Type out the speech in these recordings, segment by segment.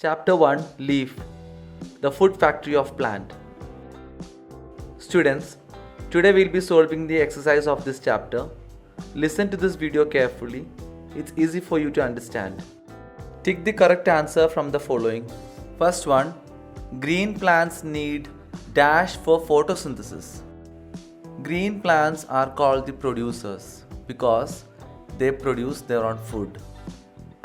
Chapter 1 Leaf, the food factory of plant. Students, today we'll be solving the exercise of this chapter. Listen to this video carefully. It's easy for you to understand. Tick the correct answer from the following. First one, green plants need dash for photosynthesis. Green plants are called the producers because they produce their own food.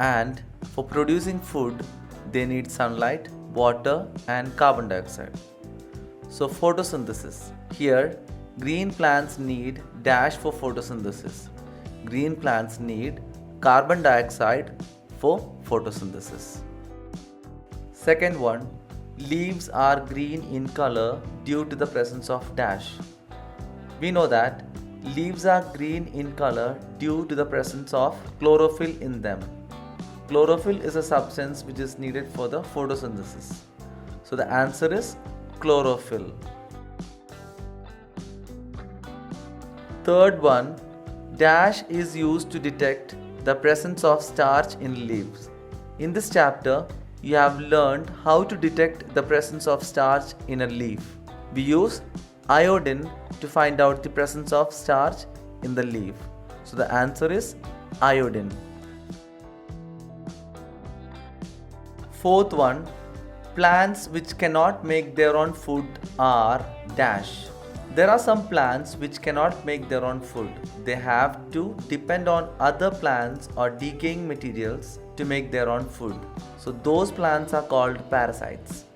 And for producing food, they need sunlight, water and carbon dioxide. So photosynthesis. Here, green plants need dash for photosynthesis. Green plants need carbon dioxide for photosynthesis. Second one, leaves are green in color due to the presence of dash. We know that leaves are green in color due to the presence of chlorophyll in them. Chlorophyll is a substance which is needed for the photosynthesis. So the answer is chlorophyll. Third one, dash is used to detect the presence of starch in leaves. In this chapter, you have learned how to detect the presence of starch in a leaf. We use iodine to find out the presence of starch in the leaf. So the answer is iodine. Fourth one, plants which cannot make their own food are dash. There are some plants which cannot make their own food. They have to depend on other plants or decaying materials to make their own food. So those plants are called parasites.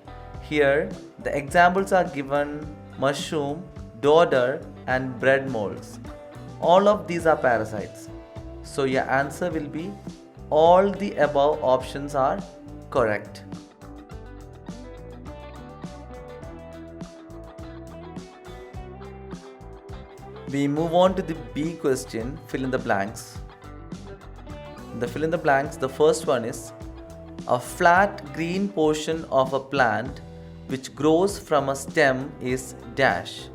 Here the examples are given: mushroom, dodder and bread molds. All of these are parasites. So your answer will be all the above options are correct. We move on to the B question, fill in the blanks. The fill in the blanks, the first one is a flat green portion of a plant which grows from a stem is dash.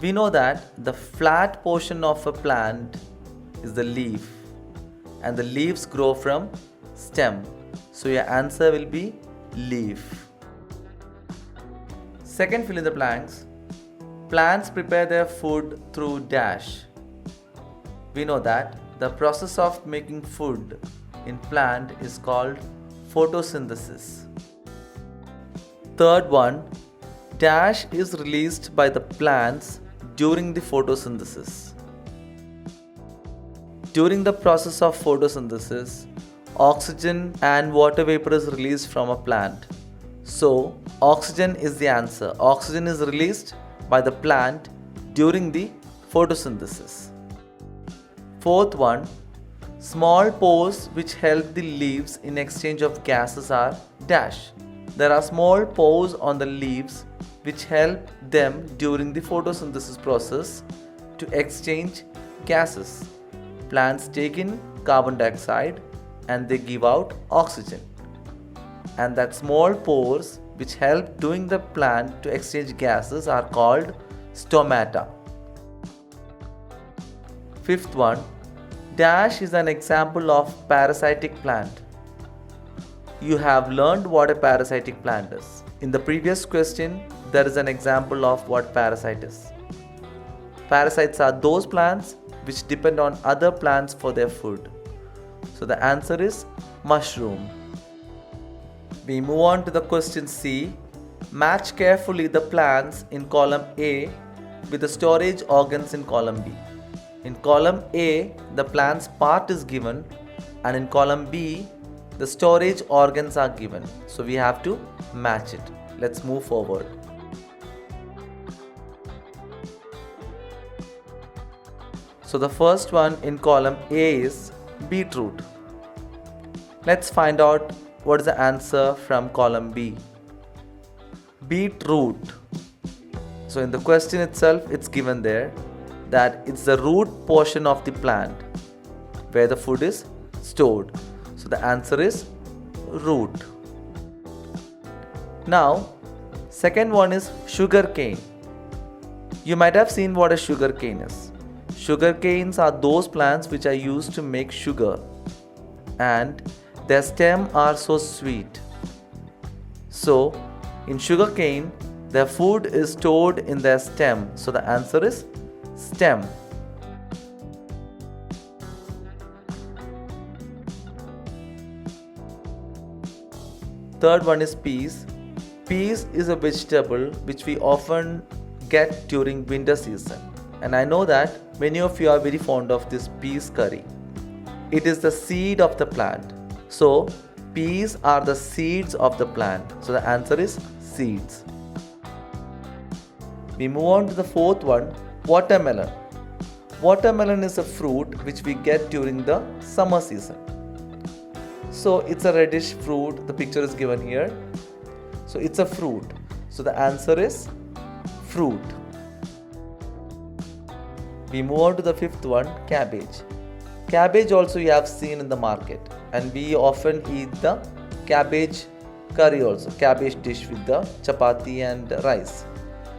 We know that the flat portion of a plant is the leaf and the leaves grow from stem. So your answer will be leaf. Second fill in the blanks, plants prepare their food through dash. We know that the process of making food in plant is called photosynthesis. Third one, dash is released by the plants during the photosynthesis. During the process of photosynthesis, oxygen and water vapor is released from a plant. So, oxygen is the answer. Oxygen is released by the plant during the photosynthesis. Fourth one, small pores which help the leaves in exchange of gases are dash. There are small pores on the leaves which help them during the photosynthesis process to exchange gases. Plants take in carbon dioxide and they give out oxygen. And that small pores which help during the plant to exchange gases are called stomata. Fifth one, dash is an example of parasitic plant. You have learned what a parasitic plant is. In the previous question, there is an example of what parasite is. Parasites are those plants which depend on other plants for their food. So the answer is mushroom. We move on to the question C. Match carefully the plants in column A with the storage organs in column B. In column A, the plant's part is given, and in column B, the storage organs are given. So we have to match it. Let's move forward. So the first one in column A is beetroot. Let's find out what is the answer from column B. Beetroot. So in the question itself, it's given there that it's the root portion of the plant where the food is stored. So the answer is root. Now, second one is sugar cane. You might have seen what a sugar cane is. Sugar canes are those plants which are used to make sugar. And Their stem are so sweet. So, in sugarcane, their food is stored in their stem. So the answer is stem. Third one is peas. Peas is a vegetable which we often get during winter season. And I know that many of you are very fond of this peas curry. It is the seed of the plant. So, peas are the seeds of the plant. So the answer is seeds. We move on to the fourth one, watermelon. Watermelon is a fruit which we get during the summer season. So it's a reddish fruit. The picture is given here. So it's a fruit. So the answer is fruit. We move on to the fifth one, cabbage. Cabbage also you have seen in the market, and we often eat the cabbage curry also, cabbage dish with the chapati and rice.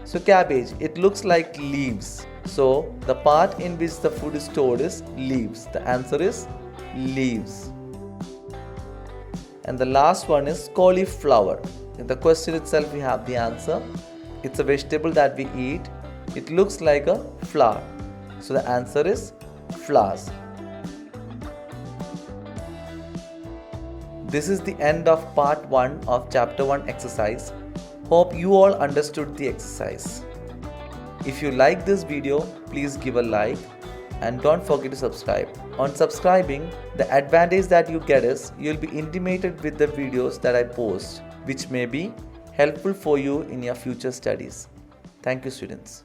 So cabbage, it looks like leaves. So the part in which the food is stored is leaves. The answer is leaves. And the last one is cauliflower. In the question itself we have the answer. It's a vegetable that we eat. It looks like a flower. So the answer is flowers. This is the end of part 1 of chapter 1 exercise. Hope you all understood the exercise. If you like this video, please give a like and don't forget to subscribe. On subscribing, the advantage that you get is you'll be intimated with the videos that I post, which may be helpful for you in your future studies. Thank you, students.